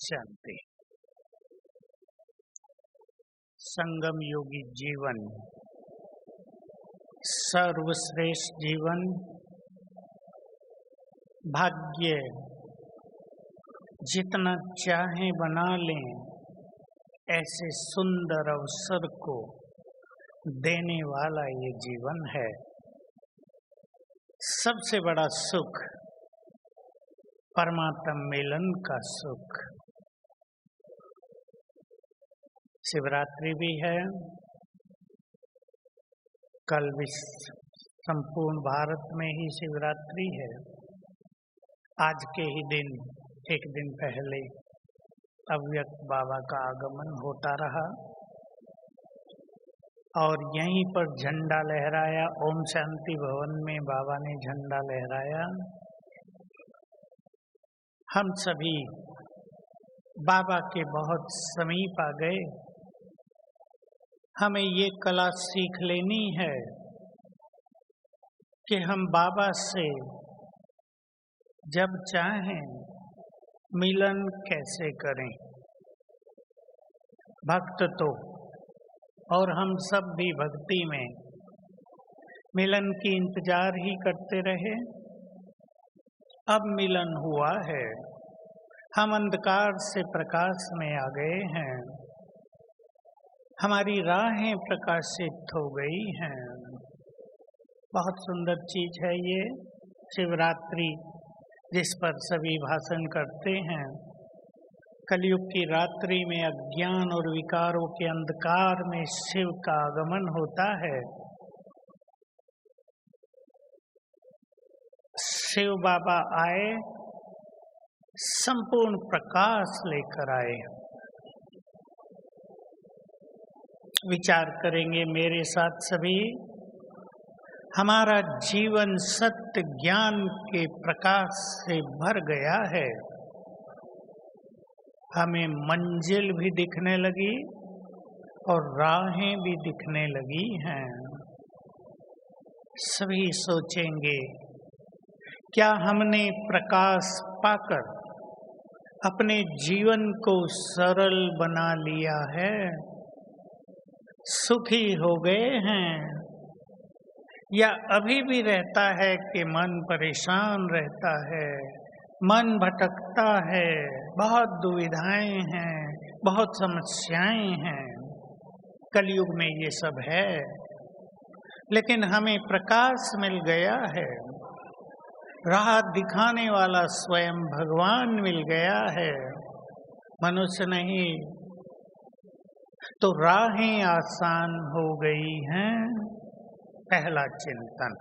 शांति। संगम योगी जीवन सर्वश्रेष्ठ जीवन, भाग्य जितना चाहे बना लें ऐसे सुंदर अवसर को देने वाला ये जीवन है। सबसे बड़ा सुख परमात्मा मिलन का सुख। शिवरात्रि भी है, कल भी संपूर्ण भारत में ही शिवरात्रि है। आज के ही दिन एक दिन पहले अव्यक्त बाबा का आगमन होता रहा और यहीं पर झंडा लहराया। ओम शांति भवन में बाबा ने झंडा लहराया। हम सभी बाबा के बहुत समीप आ गए। हमें ये कला सीख लेनी है कि हम बाबा से जब चाहें मिलन कैसे करें। भक्त तो और हम सब भी भक्ति में मिलन की इंतजार ही करते रहे। अब मिलन हुआ है, हम अंधकार से प्रकाश में आ गए हैं, हमारी राहें प्रकाशित हो गई हैं। बहुत सुंदर चीज है ये शिवरात्रि, जिस पर सभी भाषण करते हैं। कलयुग की रात्रि में अज्ञान और विकारों के अंधकार में शिव का आगमन होता है। शिव बाबा आए, संपूर्ण प्रकाश लेकर आए। विचार करेंगे मेरे साथ सभी। हमारा जीवन सत्य ज्ञान के प्रकाश से भर गया है। हमें मंजिल भी दिखने लगी और राहें भी दिखने लगी हैं। सभी सोचेंगे, क्या हमने प्रकाश पाकर अपने जीवन को सरल बना लिया है? सुखी हो गए हैं या अभी भी रहता है कि मन परेशान रहता है, मन भटकता है, बहुत दुविधाएं हैं, बहुत समस्याएं हैं। कलयुग में ये सब है, लेकिन हमें प्रकाश मिल गया है। राह दिखाने वाला स्वयं भगवान मिल गया है, मनुष्य नहीं। तो राहें आसान हो गई हैं। पहला चिंतन,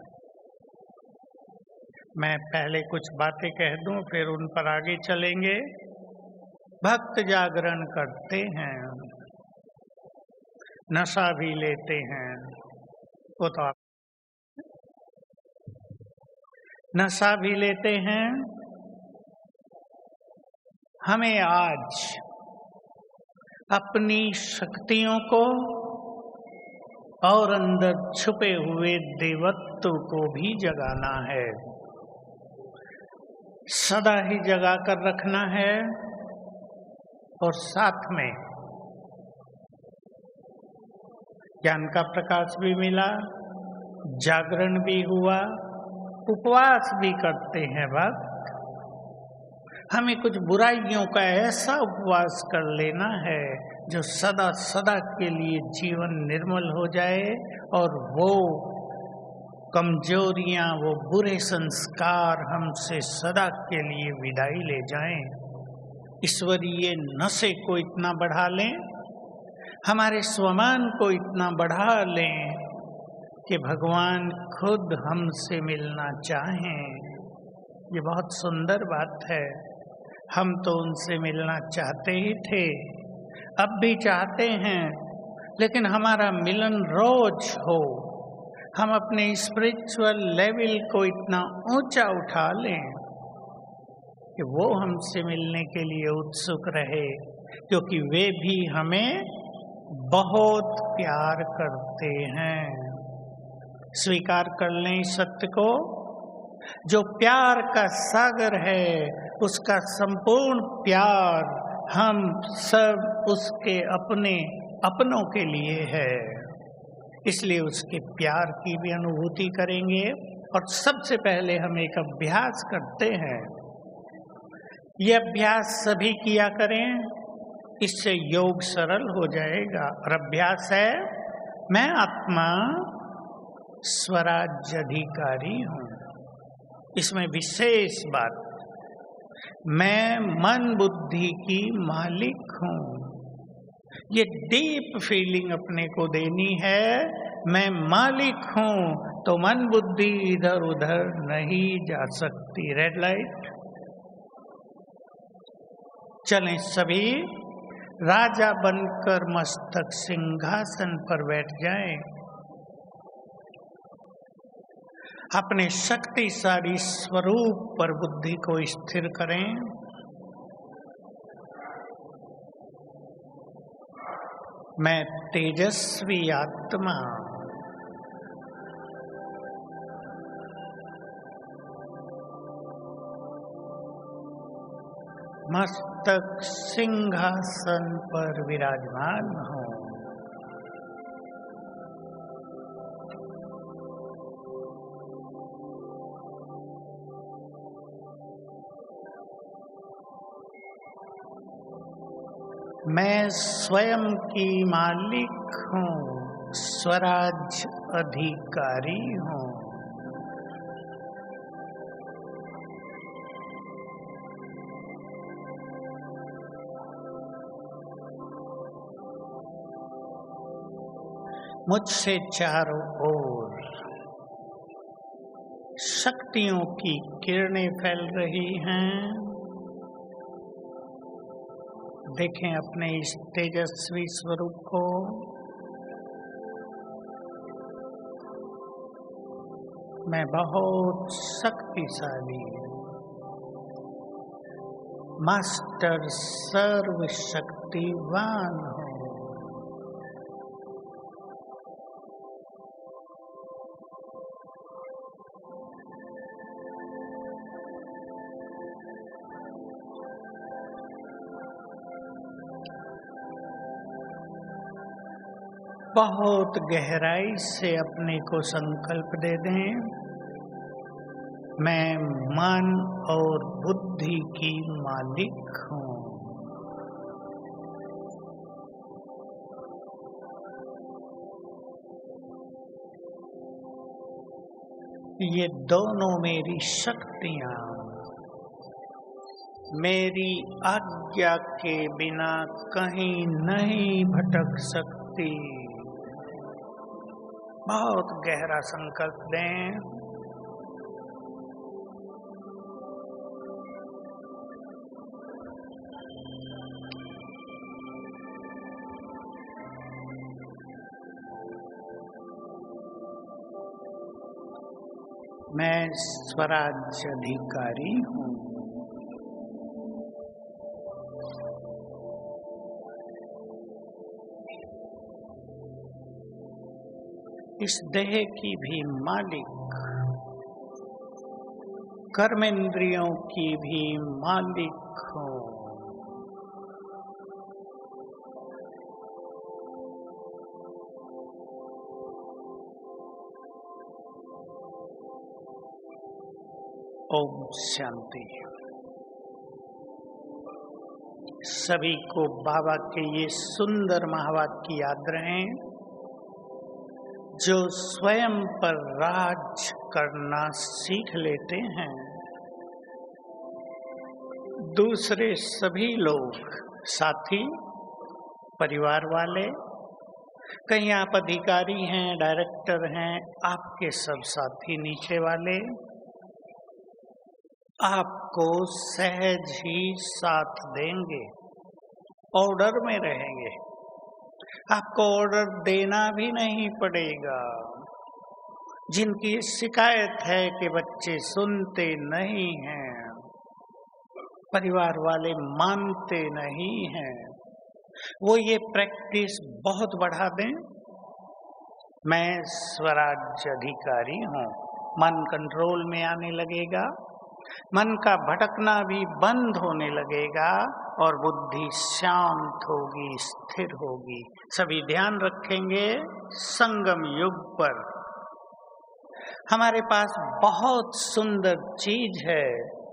मैं पहले कुछ बातें कह दूं, फिर उन पर आगे चलेंगे। भक्त जागरण करते हैं, नशा भी लेते हैं, वो तो नशा भी लेते हैं। हमें आज अपनी शक्तियों को और अंदर छुपे हुए देवत्व को भी जगाना है, सदा ही जगा कर रखना है। और साथ में ज्ञान का प्रकाश भी मिला, जागरण भी हुआ, उपवास भी करते हैं। वक्त हमें कुछ बुराइयों का ऐसा उपवास कर लेना है जो सदा सदा के लिए जीवन निर्मल हो जाए और वो कमजोरियां, वो बुरे संस्कार हमसे सदा के लिए विदाई ले जाएं। ईश्वरीय नशे को इतना बढ़ा लें, हमारे स्वमान को इतना बढ़ा लें कि भगवान खुद हमसे मिलना चाहें। ये बहुत सुंदर बात है। हम तो उनसे मिलना चाहते ही थे, अब भी चाहते हैं, लेकिन हमारा मिलन रोज हो। हम अपने स्पिरिचुअल लेवल को इतना ऊंचा उठा लें कि वो हमसे मिलने के लिए उत्सुक रहे, क्योंकि वे भी हमें बहुत प्यार करते हैं। स्वीकार कर लें इस सत्य को, जो प्यार का सागर है, उसका संपूर्ण प्यार हम सब उसके अपनों के लिए है, इसलिए उसके प्यार की भी अनुभूति करेंगे। और सबसे पहले हम एक अभ्यास करते हैं। ये अभ्यास सभी किया करें, इससे योग सरल हो जाएगा। और अभ्यास है, मैं आत्मा स्वराज्य अधिकारी हूँ। इसमें विशेष बात, मैं मन बुद्धि की मालिक हूँ। ये डीप फीलिंग अपने को देनी है, मैं मालिक हूँ तो मन बुद्धि इधर उधर नहीं जा सकती। Red light. चलें सभी राजा बनकर मस्तक सिंहासन पर बैठ जाएं। अपने शक्तिशाली स्वरूप पर बुद्धि को स्थिर करें। मैं तेजस्वी आत्मा, मस्तक सिंहासन पर विराजमान हूँ। मैं स्वयं की मालिक हूँ, स्वराज अधिकारी हूँ। मुझसे चारों ओर शक्तियों की किरणें फैल रही हैं। देखें अपने इस तेजस्वी स्वरूप को। मैं बहुत शक्तिशाली, मास्टर सर्वशक्तिवान हूँ। बहुत गहराई से अपने को संकल्प दे दें, मैं मन और बुद्धि की मालिक हूँ। ये दोनों मेरी शक्तियाँ मेरी आज्ञा के बिना कहीं नहीं भटक सकती। बहुत गहरा संकल्प दें। मैं स्वराज्य अधिकारी हूँ। इस देह की भी मालिक, कर्मेंद्रियों की भी मालिक हूँ। ओम शांति। सभी को बाबा के ये सुंदर महावाक्य याद रहें, जो स्वयं पर राज करना सीख लेते हैं, दूसरे सभी लोग, साथी, परिवार वाले, कहीं आप अधिकारी हैं, डायरेक्टर हैं, आपके सब साथी नीचे वाले आपको सहज ही साथ देंगे, ऑर्डर में रहेंगे। आपको ऑर्डर देना भी नहीं पड़ेगा। जिनकी शिकायत है कि बच्चे सुनते नहीं हैं, परिवार वाले मानते नहीं हैं, वो ये प्रैक्टिस बहुत बढ़ा दें। मैं स्वराज्य अधिकारी हूँ। मन कंट्रोल में आने लगेगा, मन का भटकना भी बंद होने लगेगा। और बुद्धि शांत होगी, स्थिर होगी। सभी ध्यान रखेंगे संगम युग पर। हमारे पास बहुत सुंदर चीज है,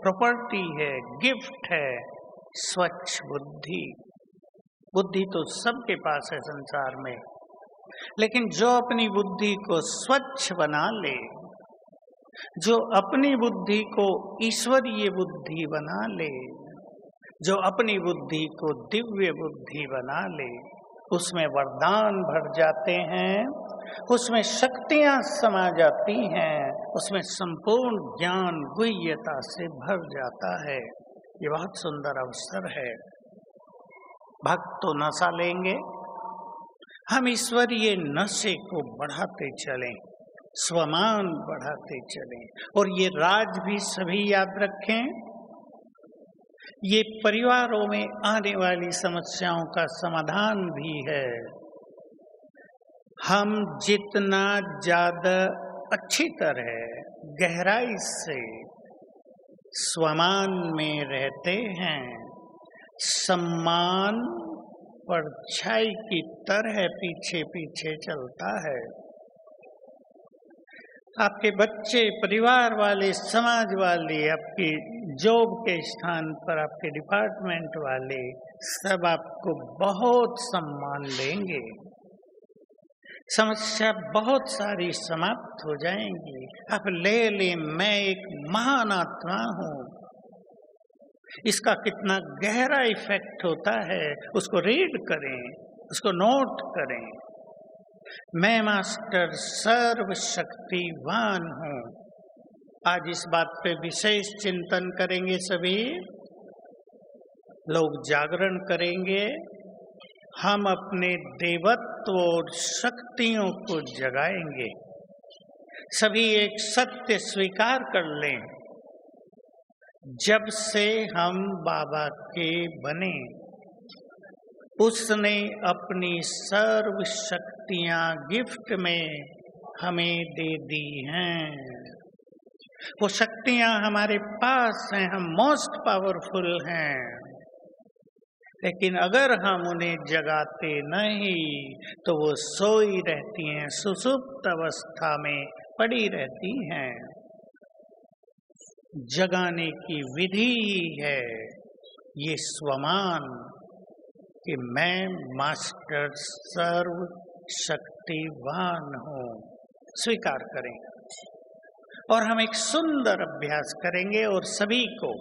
प्रॉपर्टी है, गिफ्ट है, स्वच्छ बुद्धि। बुद्धि तो सबके पास है संसार में, लेकिन जो अपनी बुद्धि को स्वच्छ बना ले, जो अपनी बुद्धि को ईश्वरीय बुद्धि बना ले, जो अपनी बुद्धि को दिव्य बुद्धि बना ले, उसमें वरदान भर जाते हैं, उसमें शक्तियां समा जाती हैं, उसमें संपूर्ण ज्ञान गुह्यता से भर जाता है। ये बहुत सुंदर अवसर है। भक्त तो नशा लेंगे, हम ईश्वरीय नशे को बढ़ाते चलें, स्वमान बढ़ाते चलें। और ये राज भी सभी याद रखें, ये परिवारों में आने वाली समस्याओं का समाधान भी है। हम जितना ज्यादा अच्छी तरह गहराई से स्वमान में रहते हैं, सम्मान परछाई की तरह पीछे पीछे चलता है। आपके बच्चे, परिवार वाले, समाज वाले, आपकी जॉब के स्थान पर आपके डिपार्टमेंट वाले, सब आपको बहुत सम्मान देंगे। समस्या बहुत सारी समाप्त हो जाएंगी। आप ले लें, मैं एक महान आत्मा हूँ, इसका कितना गहरा इफेक्ट होता है, उसको रीड करें, उसको नोट करें। मैं मास्टर सर्वशक्तिवान हूँ। आज इस बात पे विशेष चिंतन करेंगे, सभी लोग जागरण करेंगे। हम अपने देवत्व और शक्तियों को जगाएंगे। सभी एक सत्य स्वीकार कर लें, जब से हम बाबा के बने, उसने अपनी सर्व शक्तियां गिफ्ट में हमें दे दी हैं। वो शक्तियां हमारे पास हैं, हम मोस्ट पावरफुल हैं। लेकिन अगर हम उन्हें जगाते नहीं तो वो सोई रहती हैं, सुषुप्त अवस्था में पड़ी रहती हैं। जगाने की विधि है ये स्वमान कि मैं मास्टर सर्व शक्तिवान हूँ। स्वीकार करें और हम एक सुंदर अभ्यास करेंगे और सभी को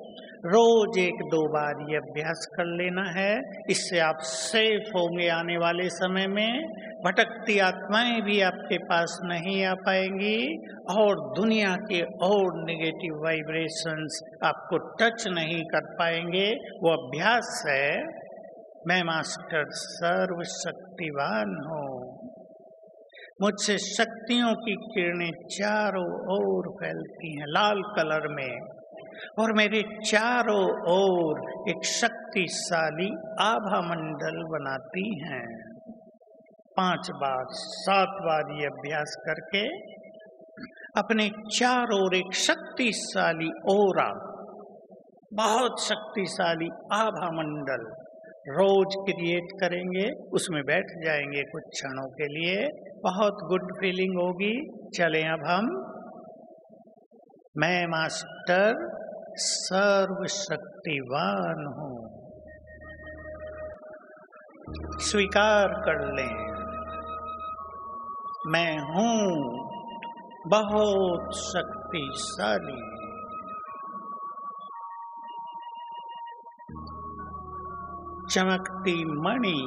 रोज 1-2 बार ये अभ्यास कर लेना है। इससे आप सेफ होंगे आने वाले समय में। भटकती आत्माएं भी आपके पास नहीं आ पाएंगी और दुनिया के और नेगेटिव वाइब्रेशंस आपको टच नहीं कर पाएंगे। वो अभ्यास है मैं मास्टर सर्वशक्तिवान हूँ। मुझसे शक्तियों की किरणें चारों ओर फैलती हैं लाल कलर में, और मेरे चारों ओर एक शक्तिशाली आभा मंडल बनाती हैं। 5 बार 7 बार ये अभ्यास करके अपने चारों ओर एक शक्तिशाली ओरा, बहुत शक्तिशाली आभा मंडल रोज क्रिएट करेंगे। उसमें बैठ जाएंगे कुछ क्षणों के लिए, बहुत गुड फीलिंग होगी। चलें अब हम मैं मास्टर सर्वशक्तिवान हूँ स्वीकार कर लें। मैं हूँ बहुत शक्तिशाली। चमकती मणि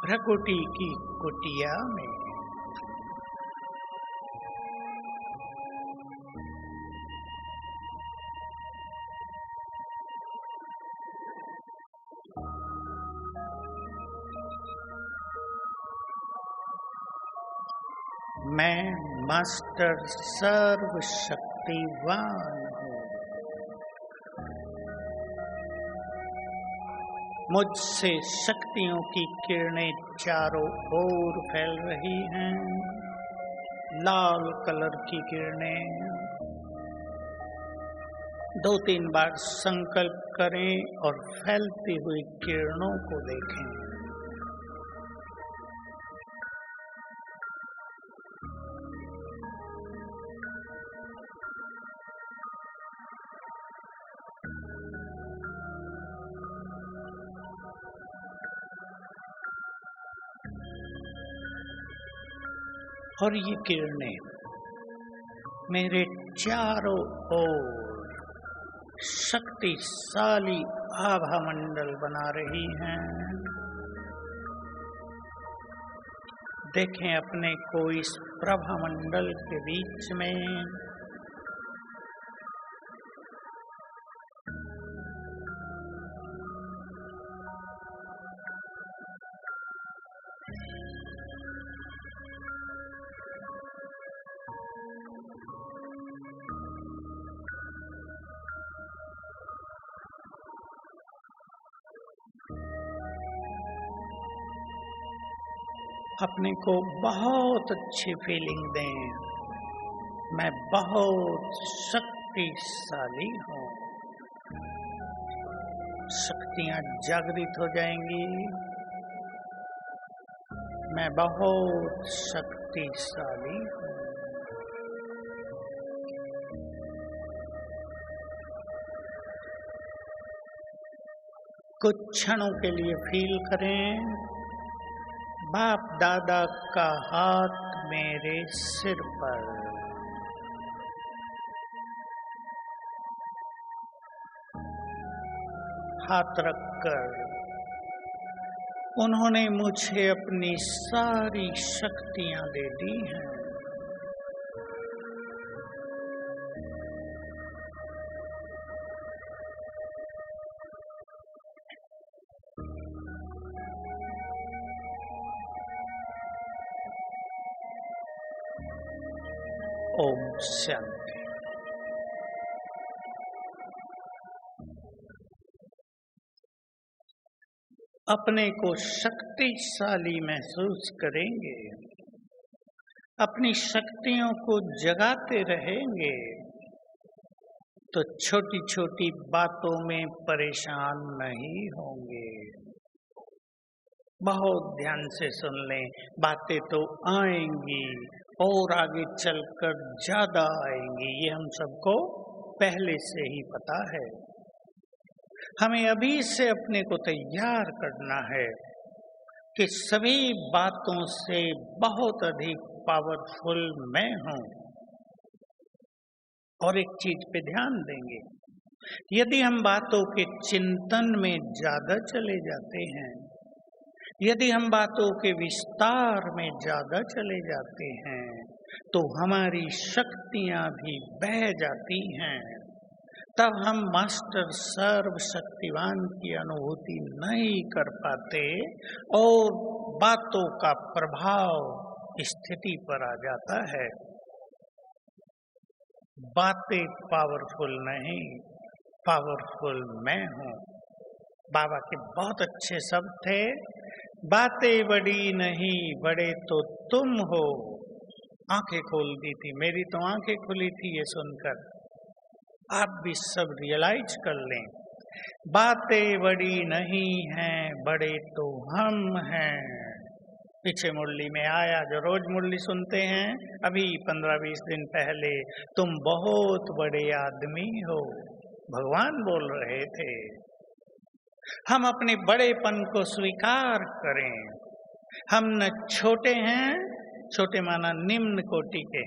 भ्रकुटी की कुटिया में, मैं मास्टर सर्वशक्तिवान हूँ। मुझसे शक्तियों की किरणें चारों ओर फैल रही हैं, लाल कलर की किरणें 2-3 बार संकल्प करें और फैलती हुई किरणों को देखें। और ये किरणें मेरे चारों ओर शक्तिशाली आभा मंडल बना रही हैं। देखें अपने को इस प्रभा मंडल के बीच में। अपने को बहुत अच्छी फीलिंग दें, मैं बहुत शक्तिशाली हूँ। शक्तियाँ जागृत हो जाएंगी। मैं बहुत शक्तिशाली हूँ। कुछ क्षणों के लिए फील करें, बाप दादा का हाथ मेरे सिर पर, हाथ रखकर उन्होंने मुझे अपनी सारी शक्तियां दे दी हैं। ओम शांति। अपने को शक्तिशाली महसूस करेंगे, अपनी शक्तियों को जगाते रहेंगे तो छोटी छोटी बातों में परेशान नहीं होंगे। बहुत ध्यान से सुन लें, बातें तो आएंगी और आगे चलकर ज्यादा आएंगी, ये हम सबको पहले से ही पता है। हमें अभी से अपने को तैयार करना है कि सभी बातों से बहुत अधिक पावरफुल मैं हूं। और एक चीज पे ध्यान देंगे, यदि हम बातों के चिंतन में ज्यादा चले जाते हैं, यदि हम बातों के विस्तार में ज्यादा चले जाते हैं, तो हमारी शक्तियां भी बह जाती हैं। तब हम मास्टर सर्व शक्तिवान की अनुभूति नहीं कर पाते और बातों का प्रभाव स्थिति पर आ जाता है। बातें पावरफुल नहीं, पावरफुल मैं हूँ। बाबा के बहुत अच्छे शब्द थे, बातें बड़ी नहीं, बड़े तो तुम हो। आंखें खोल दी थी, मेरी तो आंखें खुली थी ये सुनकर। आप भी सब रियलाइज कर लें, बातें बड़ी नहीं हैं, बड़े तो हम हैं। पीछे मुरली में आया, जो रोज मुरली सुनते हैं, अभी 15-20 दिन पहले, तुम बहुत बड़े आदमी हो, भगवान बोल रहे थे। हम अपने बड़ेपन को स्वीकार करें। हम न छोटे हैं, छोटे माना निम्न कोटि के,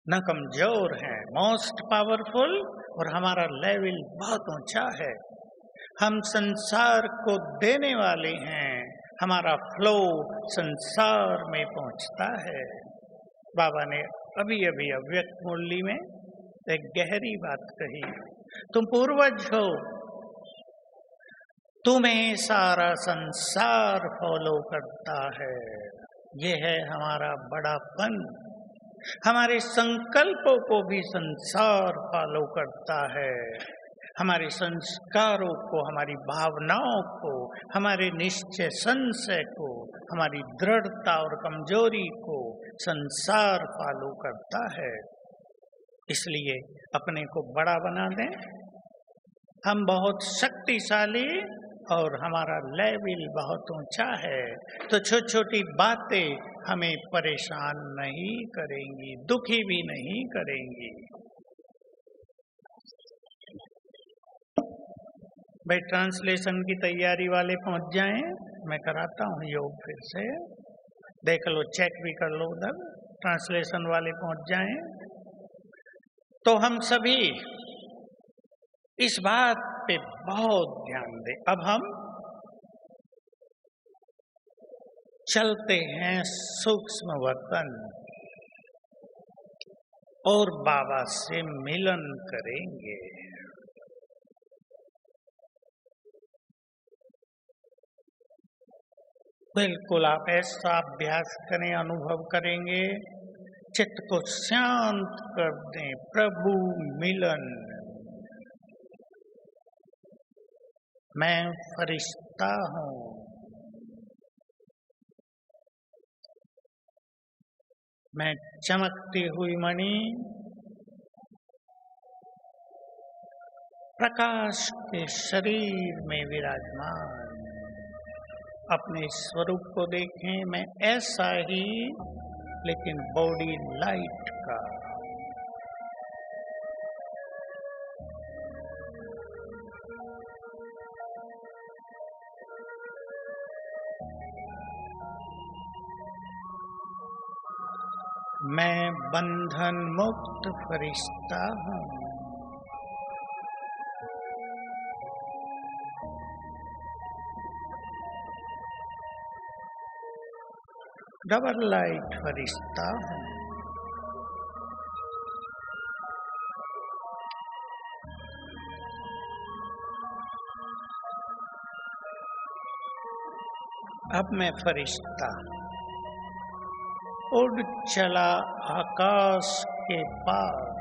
न कमजोर हैं, मोस्ट पावरफुल, और हमारा लेवल बहुत ऊंचा है। हम संसार को देने वाले हैं, हमारा फ्लो संसार में पहुंचता है। बाबा ने अभी अभी अव्यक्त मुरली में एक गहरी बात कही, तुम पूर्वज हो, तुम्हें सारा संसार फॉलो करता है। ये है हमारा बड़ापन। हमारे संकल्पों को भी संसार फॉलो करता है। हमारे संस्कारों को, हमारी भावनाओं को, हमारे निश्चय संशय को, हमारी दृढ़ता और कमजोरी को संसार फॉलो करता है। इसलिए अपने को बड़ा बना दें, हम बहुत शक्तिशाली और हमारा लेवल बहुत ऊंचा है, तो छोटी छोटी बातें हमें परेशान नहीं करेंगी, दुखी भी नहीं करेंगी। भाई ट्रांसलेशन की तैयारी वाले पहुंच जाएं, मैं कराता हूं योग फिर से, देख लो, चेक भी कर लो उधर, ट्रांसलेशन वाले पहुंच जाएं। तो हम सभी इस बात पे बहुत ध्यान दें। अब हम चलते हैं सूक्ष्म वतन और बाबा से मिलन करेंगे। बिल्कुल आप ऐसा अभ्यास करें, अनुभव करेंगे, चित्त को शांत कर दें। प्रभु मिलन, मैं फरिश्ता हूं, मैं चमकती हुई मणि, प्रकाश के शरीर में विराजमान। अपने स्वरूप को देखें, मैं ऐसा ही, लेकिन बॉडी लाइट का। मैं बंधन मुक्त फरिश्ता हूं, डबल लाइट फरिश्ता हूं। अब मैं फरिश्ता उड़ चला आकाश के पार,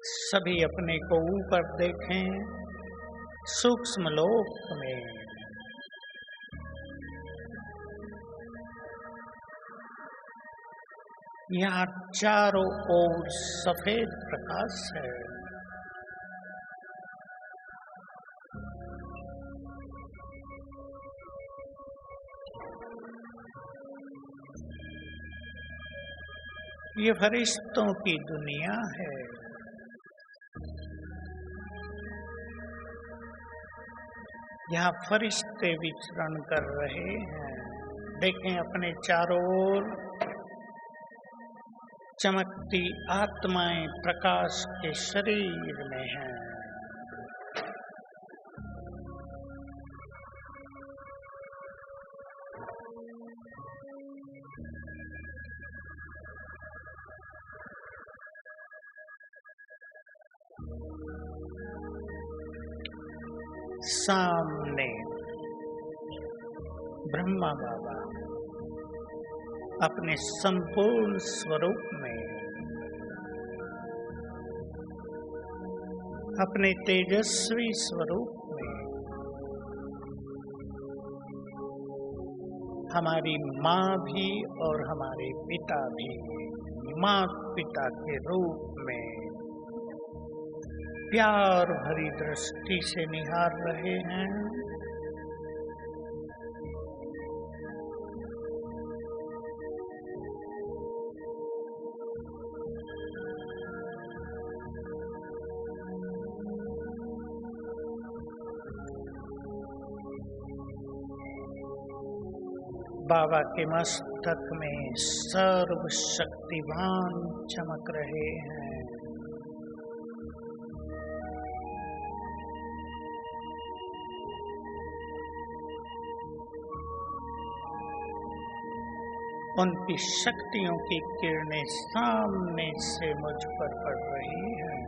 सभी अपने को ऊपर देखें, सूक्ष्म लोक में। यहाँ चारों ओर सफेद प्रकाश है। ये फरिश्तों की दुनिया है। यहाँ फरिश्ते विचरण कर रहे हैं। देखें अपने चारों ओर चमकती आत्माएं प्रकाश के शरीर में हैं। सामने ब्रह्मा बाबा अपने संपूर्ण स्वरूप में, अपने तेजस्वी स्वरूप में, हमारी माँ भी और हमारे पिता भी माँ पिता के रूप में प्यार भरी दृष्टि से निहार रहे हैं। बाबा के मस्तक में सर्वशक्तिवान चमक रहे हैं। उनकी शक्तियों की किरणें सामने से मुझ पर पड़ रही हैं।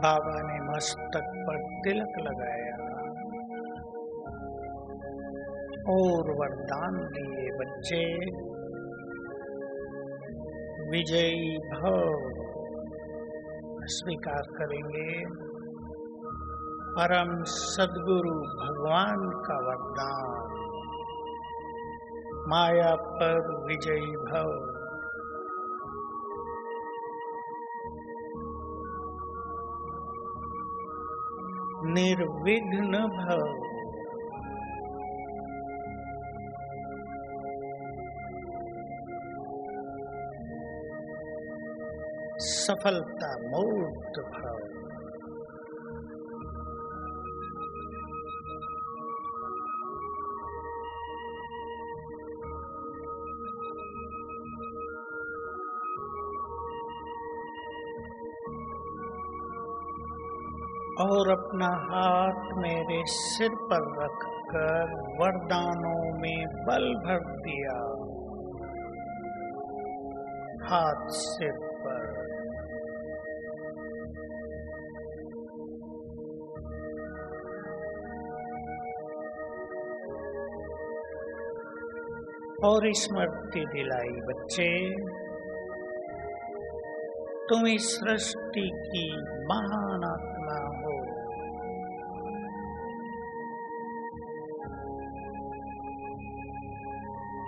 बाबा ने मस्तक पर तिलक लगाया और वरदान दिए, बच्चे विजयी भव। स्वीकार करेंगे परम सद्गुरु भगवान का वरदान, माया पर विजयी भव। निर्विघ्न भव। सफलता मूर्त भव। और अपना हाथ मेरे सिर पर रखकर वरदानों में बल भर दिया। हाथ सिर पर। और स्मृति दिलाई, बच्चे तुम इस सृष्टि की महान आत्मा हो।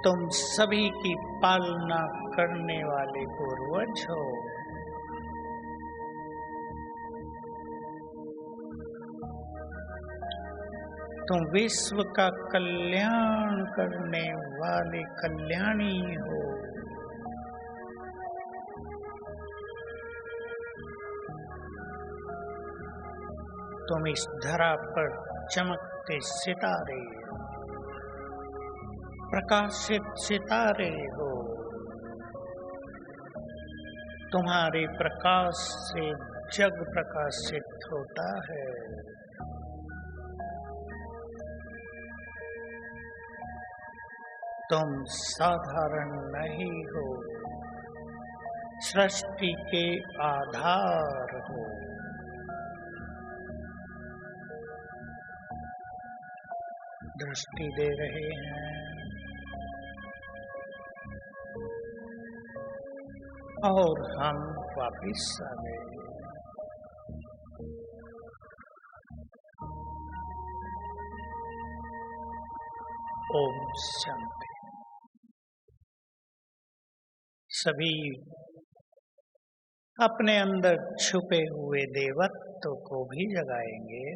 तुम सभी की पालना करने वाले पूर्वज हो। तुम विश्व का कल्याण करने वाले कल्याणी हो। तुम इस धरा पर चमकते सितारे, प्रकाशित सितारे हो। तुम्हारे प्रकाश से जग प्रकाशित होता है। तुम साधारण नहीं हो, सृष्टि के आधार हो। दृष्टि दे रहे हैं और हम वापिस आ गए। ओम शांति। सभी अपने अंदर छुपे हुए देवत्व को भी जगाएंगे।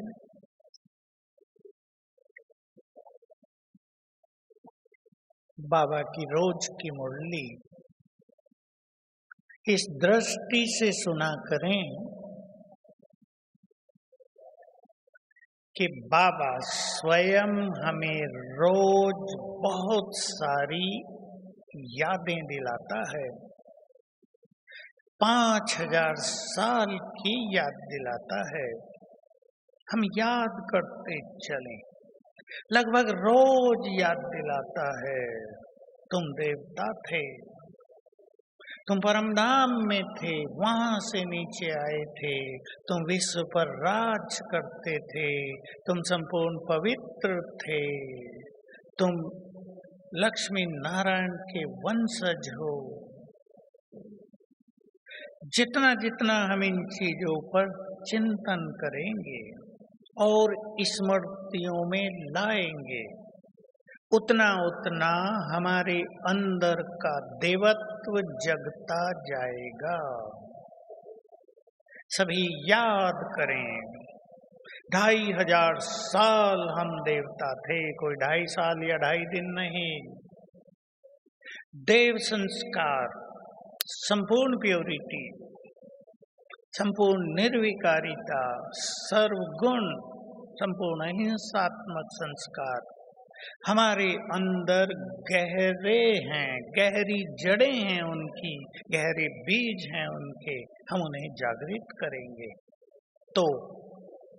बाबा की रोज की मुरली इस दृष्टि से सुना करें कि बाबा स्वयं हमें रोज बहुत सारी यादें दिलाता है। 5000 साल की याद दिलाता है। हम याद करते चलें, लगभग रोज याद दिलाता है। तुम देवता थे, तुम परमधाम में थे, वहां से नीचे आए थे, तुम विश्व पर राज करते थे, तुम संपूर्ण पवित्र थे, तुम लक्ष्मी नारायण के वंशज हो। जितना जितना हम इन चीजों पर चिंतन करेंगे और स्मृतियों में लाएंगे, उतना उतना हमारे अंदर का देवत्व जगता जाएगा। सभी याद करें, 2500 साल हम देवता थे, कोई 2.5 साल या 2.5 दिन नहीं। देव संस्कार, संपूर्ण प्योरिटी, संपूर्ण निर्विकारिता, सर्वगुण, संपूर्ण अहिंसात्मक संस्कार हमारे अंदर गहरे हैं, गहरी जड़ें हैं उनकी, गहरे बीज हैं उनके। हम उन्हें जागृत करेंगे तो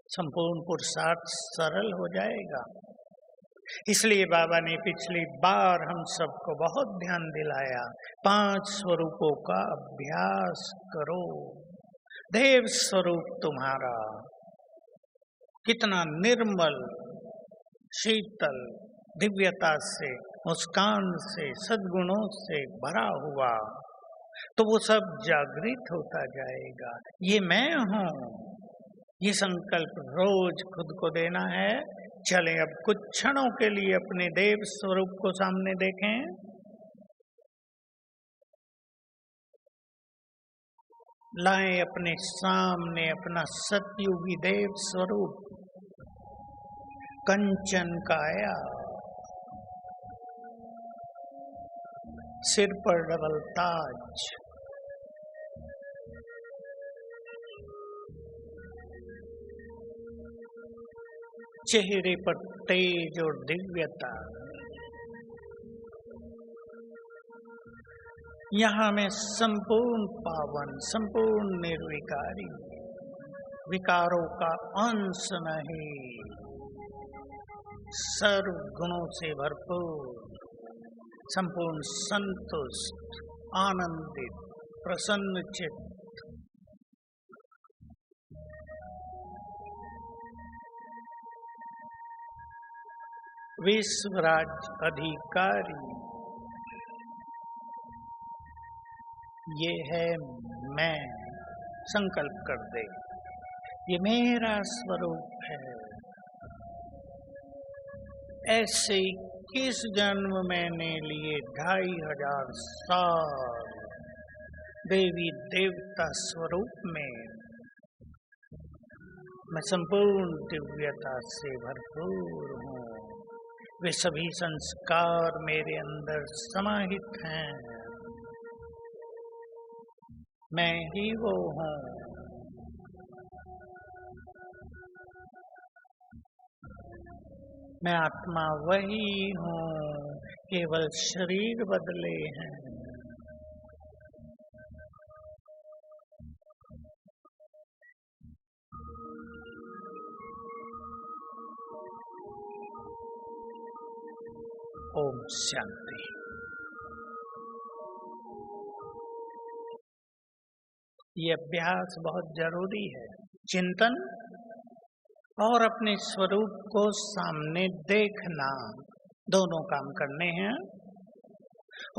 संपूर्ण पुरुषार्थ सरल हो जाएगा। इसलिए बाबा ने पिछली बार हम सबको बहुत ध्यान दिलाया, 5 स्वरूपों का अभ्यास करो। देव स्वरूप तुम्हारा कितना निर्मल, शीतल, दिव्यता से, मुस्कान से, सद्गुणों से भरा हुआ, तो वो सब जागृत होता जाएगा। ये मैं हूं, ये संकल्प रोज खुद को देना है। चलें अब कुछ क्षणों के लिए अपने देव स्वरूप को सामने देखें। लाएं अपने सामने अपना सतयुगी देव स्वरूप, कंचन काया, सिर पर डबल ताज, चेहरे पर तेज और दिव्यता। यहाँ मैं संपूर्ण पावन, संपूर्ण निर्विकारी, विकारों का अंश नहीं, सर्व गुणों से भरपूर, संपूर्ण संतुष्ट, आनंदित, प्रसन्न चित्त, विश्वराज अधिकारी, ये है मैं। संकल्प कर दे, ये मेरा स्वरूप है। ऐसे 21 जन्म मैंने लिए, 2500 साल देवी देवता स्वरूप में मैं संपूर्ण दिव्यता से भरपूर हूँ। वे सभी संस्कार मेरे अंदर समाहित हैं। मैं ही वो हूँ। मैं आत्मा वही हूँ, केवल शरीर बदले हैं। ओम शांति। ये अभ्यास बहुत जरूरी है। चिंतन और अपने स्वरूप को सामने देखना, दोनों काम करने हैं।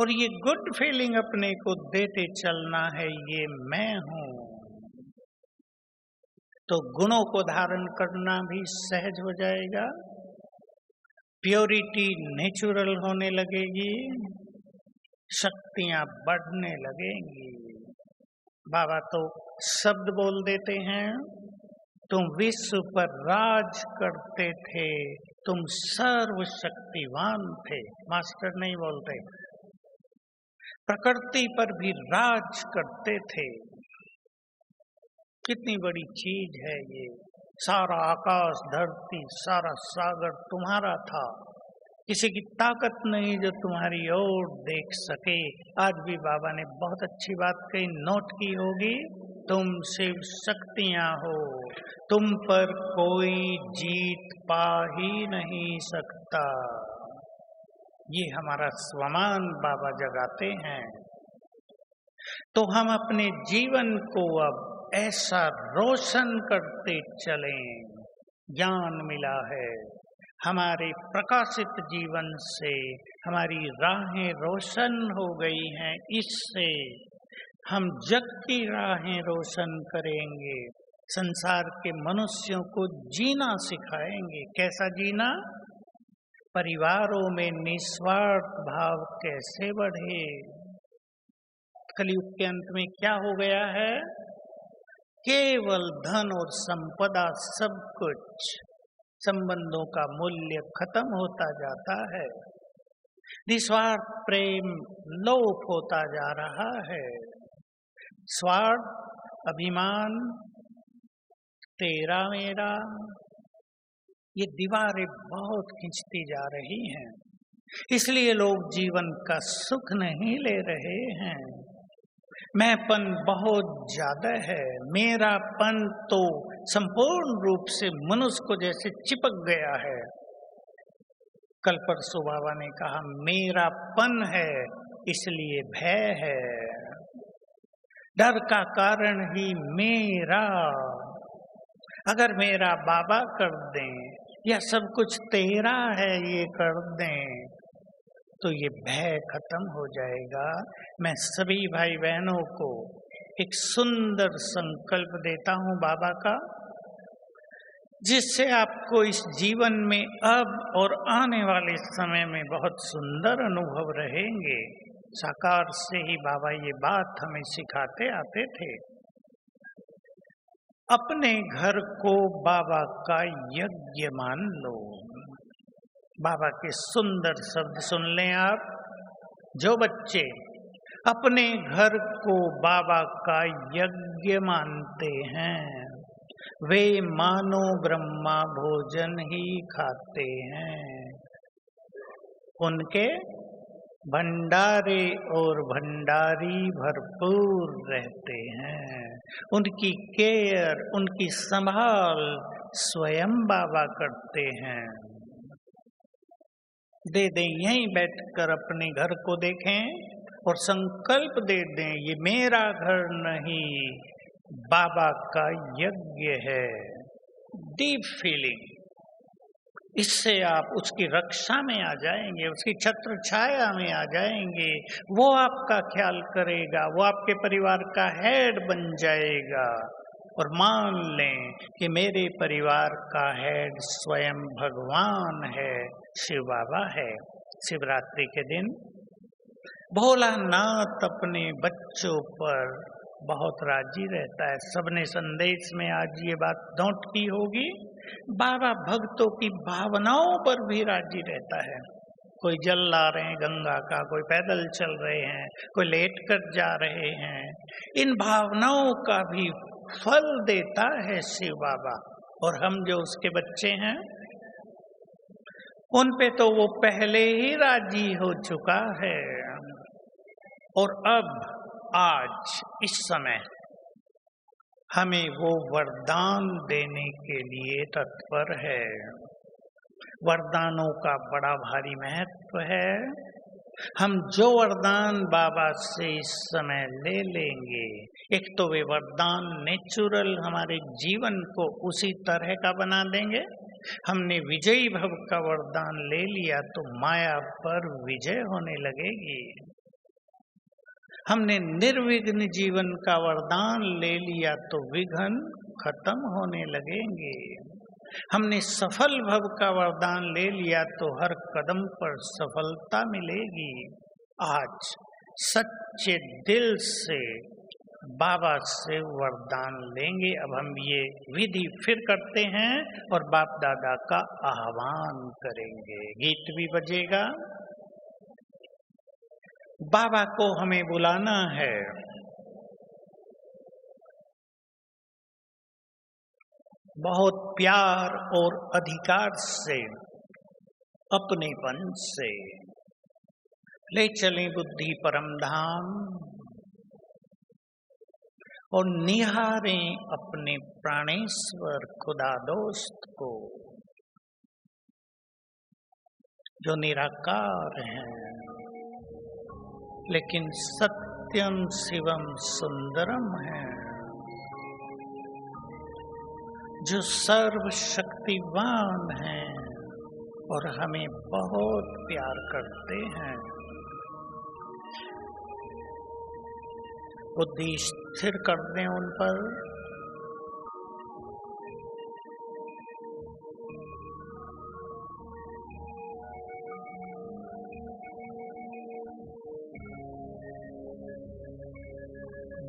और ये गुड फीलिंग अपने को देते चलना है, ये मैं हूं। तो गुणों को धारण करना भी सहज हो जाएगा, प्योरिटी नेचुरल होने लगेगी, शक्तियां बढ़ने लगेंगी। बाबा तो शब्द बोल देते हैं, तुम विश्व पर राज करते थे, तुम सर्वशक्तिवान थे। मास्टर नहीं बोलते, प्रकृति पर भी राज करते थे। कितनी बड़ी चीज है ये। सारा आकाश, धरती, सारा सागर तुम्हारा था। किसी की ताकत नहीं जो तुम्हारी ओर देख सके। आज भी बाबा ने बहुत अच्छी बात कही, नोट की होगी। तुम शिव शक्तियां हो, तुम पर कोई जीत पा ही नहीं सकता। ये हमारा स्वमान बाबा जगाते हैं। तो हम अपने जीवन को अब ऐसा रोशन करते चलें। ज्ञान मिला है, हमारे प्रकाशित जीवन से हमारी राहें रोशन हो गई हैं। इससे हम जग की राहें रोशन करेंगे, संसार के मनुष्यों को जीना सिखाएंगे। कैसा जीना? परिवारों में निस्वार्थ भाव कैसे बढ़े। कलयुग के अंत में क्या हो गया है? केवल धन और संपदा, सब कुछ, संबंधों का मूल्य खत्म होता जाता है। निस्वार्थ प्रेम लोप होता जा रहा है। स्वार्थ, अभिमान, तेरा मेरा, ये दीवारें बहुत खींचती जा रही हैं। इसलिए लोग जीवन का सुख नहीं ले रहे हैं। मैंपन बहुत ज्यादा है। मेरापन तो संपूर्ण रूप से मनुष्य को जैसे चिपक गया है। कल परसों बाबा ने कहा मेरापन है इसलिए भय है। डर का कारण ही मेरा, अगर मेरा बाबा कर दें या सब कुछ तेरा है ये कर दें तो ये भय खत्म हो जाएगा। मैं सभी भाई बहनों को एक सुंदर संकल्प देता हूं बाबा का, जिससे आपको इस जीवन में अब और आने वाले समय में बहुत सुंदर अनुभव रहेंगे। साकार से ही बाबा ये बात हमें सिखाते आते थे। अपने घर को बाबा का यज्ञ मान लो। बाबा के सुंदर शब्द सुन लें आप। जो बच्चे अपने घर को बाबा का यज्ञ मानते हैं वे मानो ब्रह्मा भोजन ही खाते हैं। उनके भंडारे और भंडारी भरपूर रहते हैं। उनकी केयर, उनकी संभाल स्वयं बाबा करते हैं। दे दें, यहीं बैठकर अपने घर को देखें और संकल्प दे दें, ये मेरा घर नहीं, बाबा का यज्ञ है। डीप फीलिंग, इससे आप उसकी रक्षा में आ जाएंगे, उसकी छत्र छाया में आ जाएंगे। वो आपका ख्याल करेगा, वो आपके परिवार का हेड बन जाएगा। और मान लें कि मेरे परिवार का हेड स्वयं भगवान है, शिव बाबा है। शिवरात्रि के दिन भोलानाथ अपने बच्चों पर बहुत राजी रहता है। सबने संदेश में आज ये बात नोट की होगी, बाबा भक्तों की भावनाओं पर भी राजी रहता है। कोई जल ला रहे हैं गंगा का, कोई पैदल चल रहे हैं, कोई लेट कर जा रहे हैं, इन भावनाओं का भी फल देता है शिव बाबा। और हम जो उसके बच्चे हैं उन पे तो वो पहले ही राजी हो चुका है। और अब आज इस समय हमें वो वरदान देने के लिए तत्पर है। वरदानों का बड़ा भारी महत्व है। हम जो वरदान बाबा से इस समय ले लेंगे, एक तो वे वरदान नेचुरल हमारे जीवन को उसी तरह का बना देंगे। हमने विजयी भव का वरदान ले लिया तो माया पर विजय होने लगेगी। हमने निर्विघ्न जीवन का वरदान ले लिया तो विघ्न खत्म होने लगेंगे। हमने सफल भव का वरदान ले लिया तो हर कदम पर सफलता मिलेगी। आज सच्चे दिल से बाबा से वरदान लेंगे। अब हम ये विधि फिर करते हैं और बाप दादा का आह्वान करेंगे। गीत भी बजेगा। बाबा को हमें बुलाना है। बहुत प्यार और अधिकार से, अपनेपन से ले चलें बुद्धि परम धाम और निहारें अपने प्राणेश्वर खुदा दोस्त को, जो निराकार हैं लेकिन सत्यम शिवम सुंदरम है, जो सर्वशक्तिवान हैं और हमें बहुत प्यार करते हैं। बुद्धि स्थिर कर दें उन पर।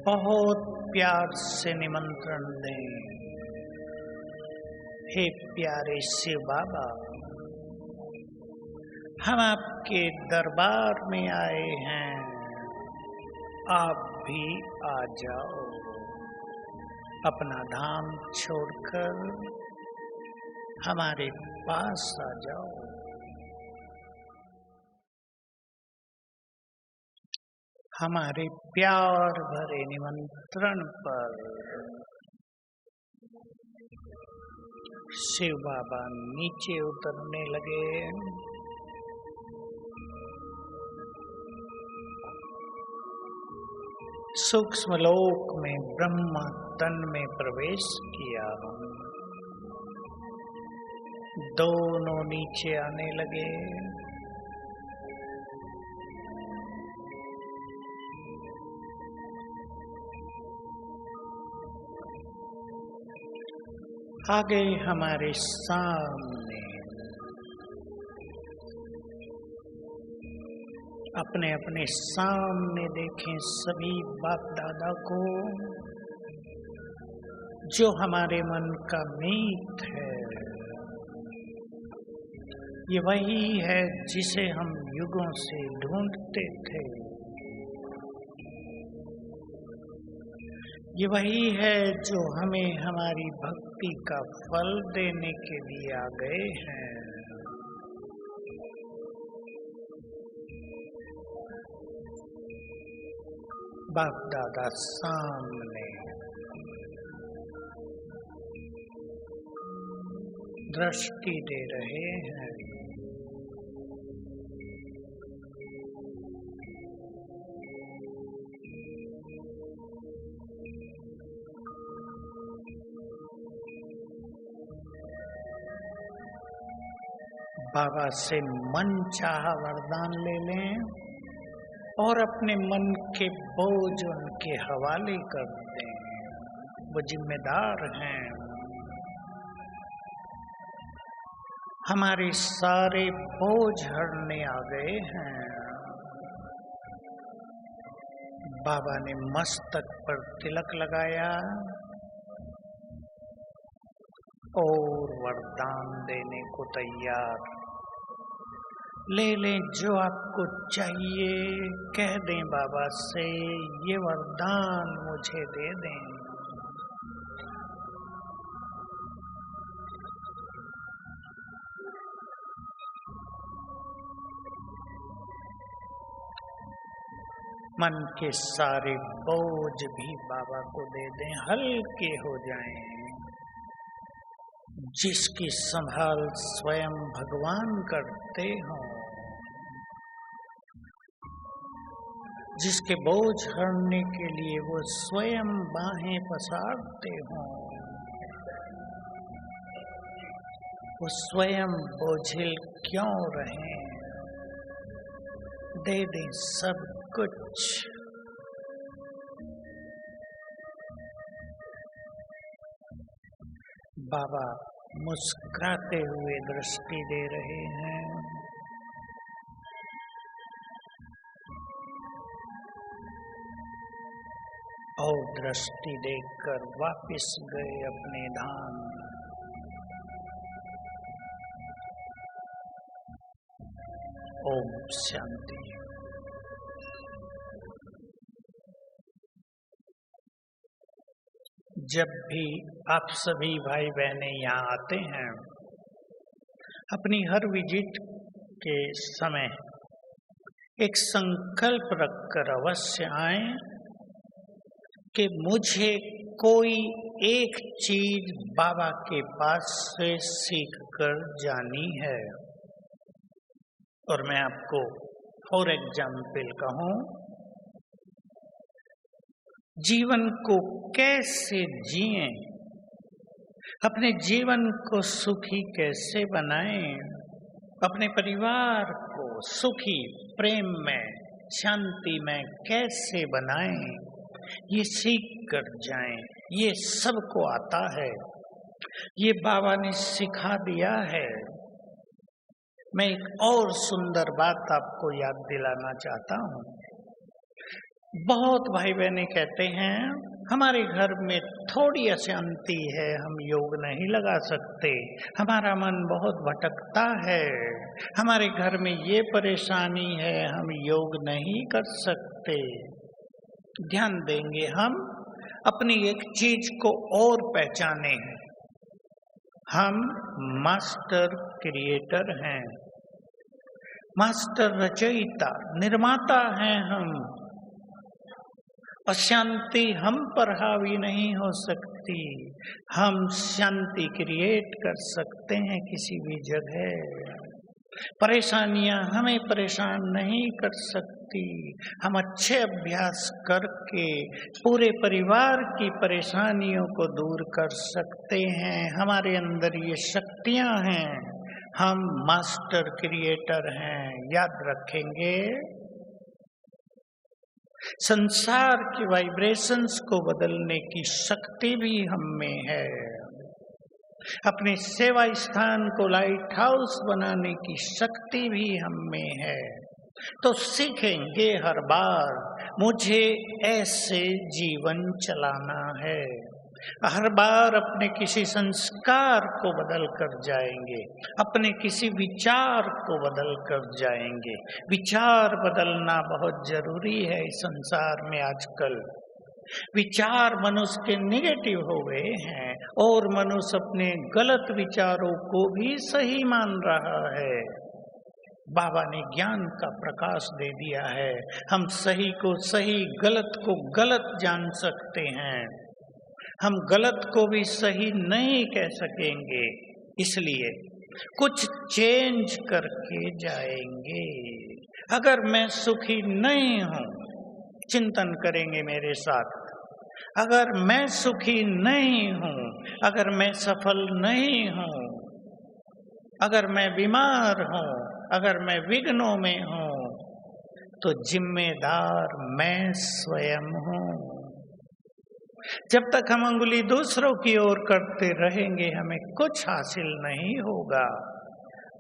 बहुत प्यार से निमंत्रण दें। हे प्यारे शिव बाबा, हम आपके दरबार में आए हैं, आप भी आ जाओ। अपना धाम छोड़कर हमारे पास आ जाओ। हमारे प्यार भरे निमंत्रण पर शिव बाबा नीचे उतरने लगे। सूक्ष्म लोक में ब्रह्म तन में प्रवेश किया। दोनों नीचे आने लगे। आ गए हमारे सामने। अपने अपने सामने देखें सभी बाप दादा को, जो हमारे मन का मीत है। ये वही है जिसे हम युगों से ढूंढते थे। ये वही है जो हमें हमारी भक्ति का फल देने के लिए आ गए हैं। बाप दादा सामने दृष्टि दे रहे हैं। बाबा से मन चाहा वरदान ले लें और अपने मन के बोझ उनके हवाले कर दें। वो जिम्मेदार हैं। हमारे सारे बोझ हरने आ गए हैं। बाबा ने मस्तक पर तिलक लगाया और वरदान देने को तैयार। ले लें जो आपको चाहिए, कह दें बाबा से ये वरदान मुझे दे दें। मन के सारे बोझ भी बाबा को दे दें, हल्के हो जाएं। जिसकी संभाल स्वयं भगवान करते हों, जिसके बोझ हरने के लिए वो स्वयं बाहें पसारते हों, वो स्वयं बोझिल क्यों रहें। दे दें सब कुछ। बाबा मुस्कुराते हुए दृष्टि दे रहे हैं। और दृष्टि देखकर वापस गए अपने धाम। ओम शांति। जब भी आप सभी भाई बहनें यहाँ आते हैं, अपनी हर विजिट के समय एक संकल्प रखकर अवश्य आएं कि मुझे कोई एक चीज बाबा के पास से सीख कर जानी है। और मैं आपको फॉर एग्जाम्पल कहूँ, जीवन को कैसे जिएं, अपने जीवन को सुखी कैसे बनाएं, अपने परिवार को सुखी, प्रेम में, शांति में कैसे बनाएं, ये सीख कर जाएं। ये सबको आता है, ये बाबा ने सिखा दिया है। मैं एक और सुंदर बात आपको याद दिलाना चाहता हूँ। बहुत भाई बहनें कहते हैं हमारे घर में थोड़ी अशांति है, हम योग नहीं लगा सकते, हमारा मन बहुत भटकता है, हमारे घर में ये परेशानी है, हम योग नहीं कर सकते। ध्यान देंगे, हम अपनी एक चीज को और पहचाने हैं। हम मास्टर क्रिएटर हैं, मास्टर रचयिता, निर्माता हैं हम। अशांति हम पर हावी नहीं हो सकती। हम शांति क्रिएट कर सकते हैं किसी भी जगह। परेशानियां हमें परेशान नहीं कर सकती। शक्ति। हम अच्छे अभ्यास करके पूरे परिवार की परेशानियों को दूर कर सकते हैं। हमारे अंदर ये शक्तियां हैं, हम मास्टर क्रिएटर हैं, याद रखेंगे। संसार की वाइब्रेशंस को बदलने की शक्ति भी हम में है। अपने सेवा स्थान को लाइट हाउस बनाने की शक्ति भी हम में है। तो सीखेंगे हर बार, मुझे ऐसे जीवन चलाना है। हर बार अपने किसी संस्कार को बदल कर जाएंगे, अपने किसी विचार को बदल कर जाएंगे। विचार बदलना बहुत जरूरी है इस संसार में आजकल। विचार मनुष्य के नेगेटिव हो गए हैं और मनुष्य अपने गलत विचारों को भी सही मान रहा है। बाबा ने ज्ञान का प्रकाश दे दिया है, हम सही को सही, गलत को गलत जान सकते हैं। हम गलत को भी सही नहीं कह सकेंगे, इसलिए कुछ चेंज करके जाएंगे। अगर मैं सुखी नहीं हूं, चिंतन करेंगे मेरे साथ। अगर मैं सुखी नहीं हूं, अगर मैं सफल नहीं हूं, अगर मैं बीमार हूं, अगर मैं विघ्नों में हूं, तो जिम्मेदार मैं स्वयं हूं। जब तक हम अंगुली दूसरों की ओर करते रहेंगे, हमें कुछ हासिल नहीं होगा।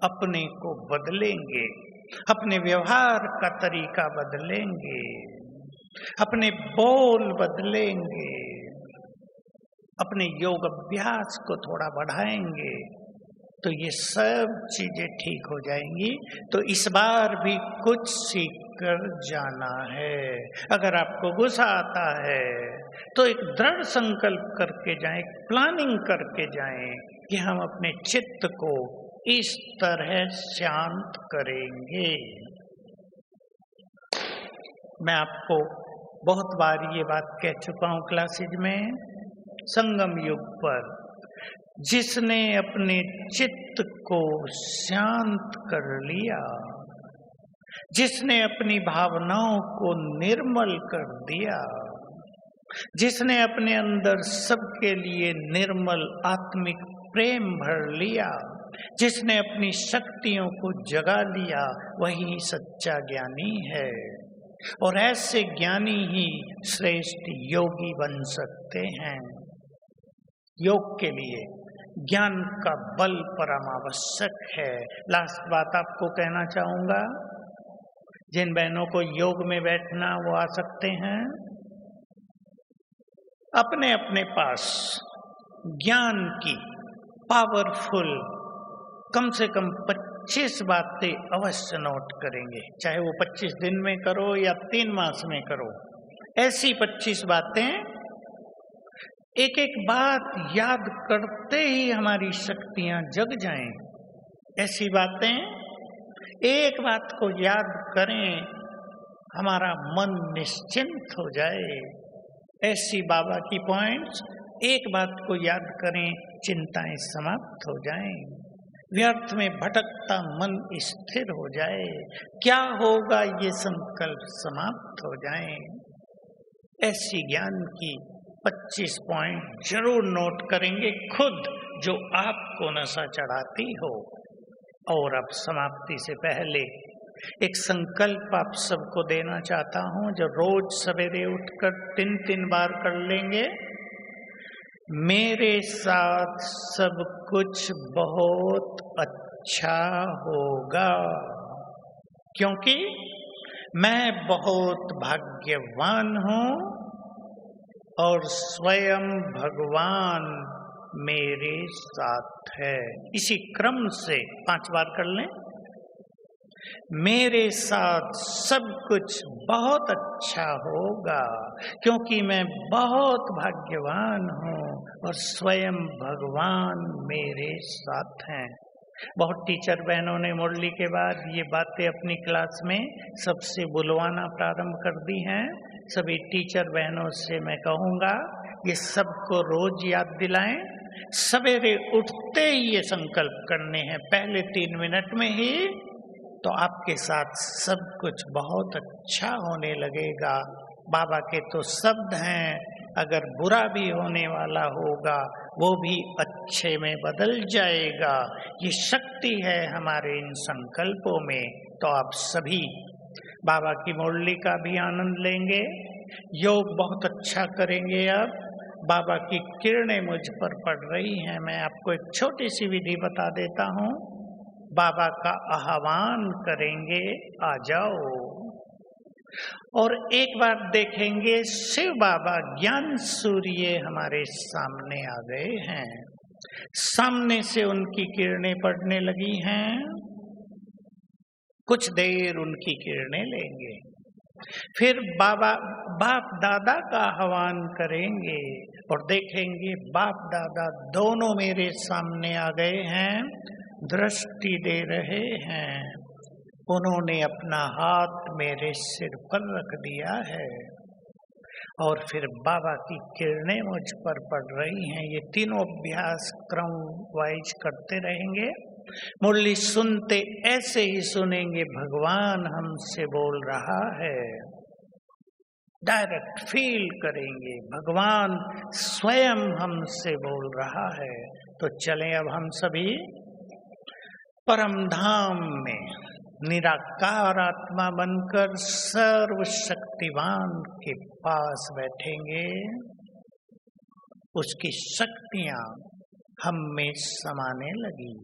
अपने को बदलेंगे, अपने व्यवहार का तरीका बदलेंगे, अपने बोल बदलेंगे, अपने योग अभ्यास को थोड़ा बढ़ाएंगे, तो ये सब चीजें ठीक हो जाएंगी। तो इस बार भी कुछ सीख कर जाना है। अगर आपको गुस्सा आता है तो एक दृढ़ संकल्प करके जाएं, प्लानिंग करके जाएं कि हम अपने चित्त को इस तरह शांत करेंगे। मैं आपको बहुत बार ये बात कह चुका हूं क्लासेज में, संगम युग पर जिसने अपने चित्त को शांत कर लिया, जिसने अपनी भावनाओं को निर्मल कर दिया, जिसने अपने अंदर सबके लिए निर्मल आत्मिक प्रेम भर लिया, जिसने अपनी शक्तियों को जगा लिया, वही सच्चा ज्ञानी है। और ऐसे ज्ञानी ही श्रेष्ठ योगी बन सकते हैं। योग के लिए ज्ञान का बल परम आवश्यक है। लास्ट बात आपको कहना चाहूंगा, जिन बहनों को योग में बैठना वो आ सकते हैं। अपने अपने पास ज्ञान की पावरफुल कम से कम 25 बातें अवश्य नोट करेंगे, चाहे वो 25 दिन में करो या 3 मास में करो। ऐसी 25 बातें, एक एक बात याद करते ही हमारी शक्तियां जग जाएं। ऐसी बातें, एक बात को याद करें, हमारा मन निश्चिंत हो जाए। ऐसी बाबा की पॉइंट्स, एक बात को याद करें, चिंताएं समाप्त हो जाएं, व्यर्थ में भटकता मन स्थिर हो जाए, क्या होगा ये संकल्प समाप्त हो जाएं। ऐसी ज्ञान की 25 पॉइंट जरूर नोट करेंगे खुद, जो आपको नशा चढ़ाती हो। और अब समाप्ति से पहले एक संकल्प आप सबको देना चाहता हूं, जो रोज सवेरे उठकर 3-3 बार कर लेंगे। मेरे साथ सब कुछ बहुत अच्छा होगा, क्योंकि मैं बहुत भाग्यवान हूं और स्वयं भगवान मेरे साथ है। इसी क्रम से 5 बार कर लें। मेरे साथ सब कुछ बहुत अच्छा होगा, क्योंकि मैं बहुत भाग्यवान हूँ और स्वयं भगवान मेरे साथ हैं। बहुत टीचर बहनों ने मुरली के बाद ये बातें अपनी क्लास में सबसे बुलवाना प्रारंभ कर दी हैं। सभी टीचर बहनों से मैं कहूँगा, ये सबको रोज याद दिलाएं। सवेरे उठते ही ये संकल्प करने हैं, पहले 3 मिनट में ही तो आपके साथ सब कुछ बहुत अच्छा होने लगेगा। बाबा के तो शब्द हैं, अगर बुरा भी होने वाला होगा वो भी अच्छे में बदल जाएगा। ये शक्ति है हमारे इन संकल्पों में। तो आप सभी बाबा की मुरली का भी आनंद लेंगे, योग बहुत अच्छा करेंगे। अब बाबा की किरणें मुझ पर पड़ रही हैं। मैं आपको एक छोटी सी विधि बता देता हूँ। बाबा का आह्वान करेंगे, आ जाओ, और एक बार देखेंगे शिव बाबा ज्ञान सूर्य हमारे सामने आ गए हैं। सामने से उनकी किरणें पड़ने लगी हैं। कुछ देर उनकी किरणें लेंगे, फिर बाबा बाप दादा का आह्वान करेंगे और देखेंगे बाप दादा दोनों मेरे सामने आ गए हैं, दृष्टि दे रहे हैं। उन्होंने अपना हाथ मेरे सिर पर रख दिया है और फिर बाबा की किरणें मुझ पर पड़ रही हैं। ये तीनों अभ्यास क्रम वाइज करते रहेंगे। मुरली सुनते ऐसे ही सुनेंगे, भगवान हमसे बोल रहा है। डायरेक्ट फील करेंगे, भगवान स्वयं हमसे बोल रहा है। तो चलें अब हम सभी परम धाम में निराकार आत्मा बनकर सर्वशक्तिवान के पास बैठेंगे। उसकी शक्तियां हम में समाने लगी।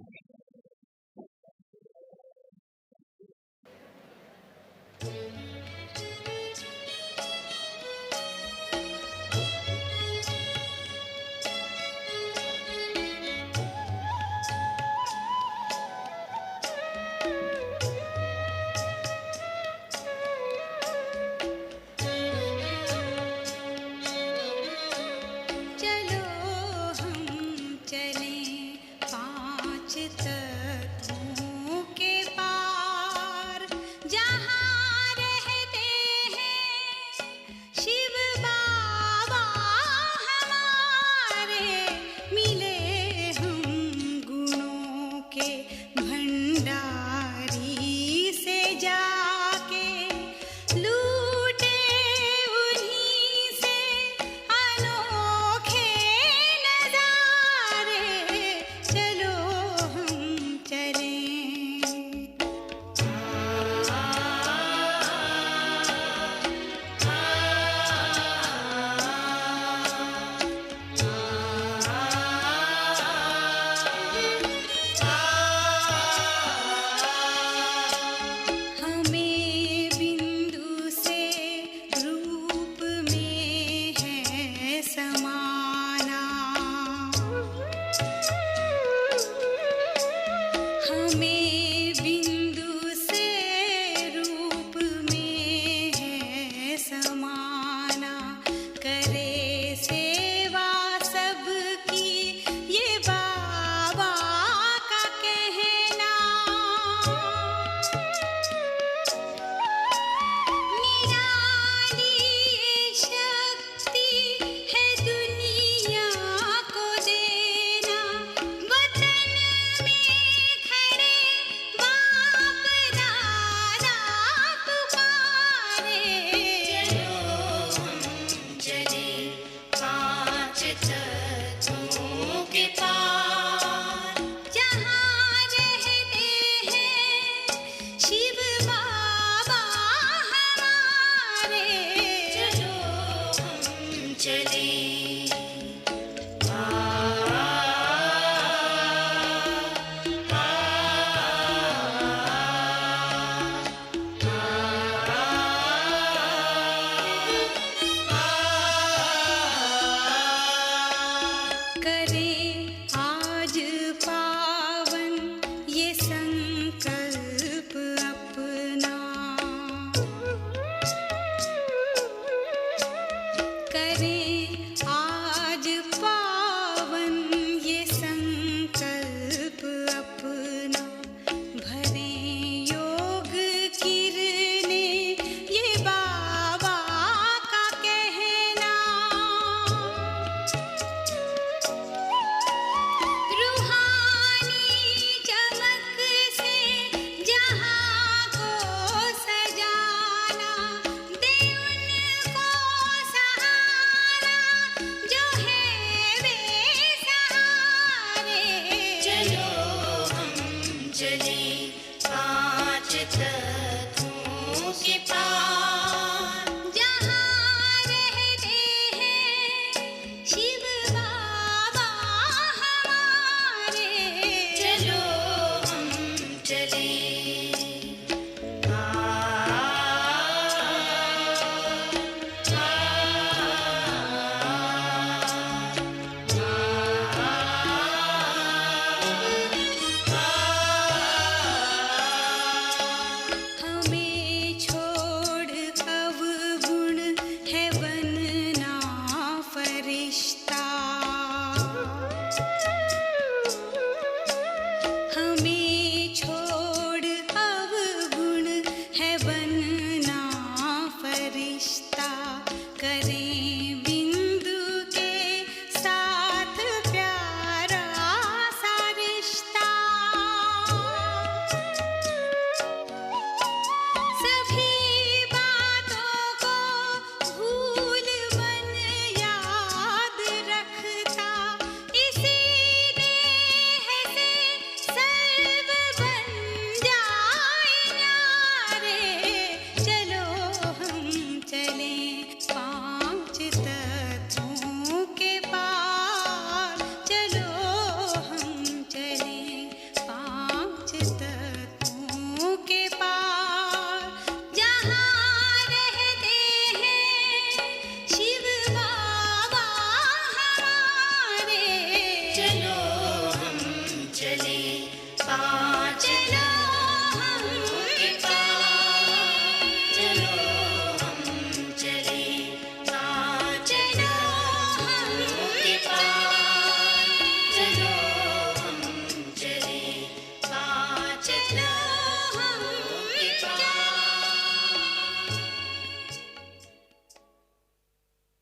जली पांच तत्वों के पास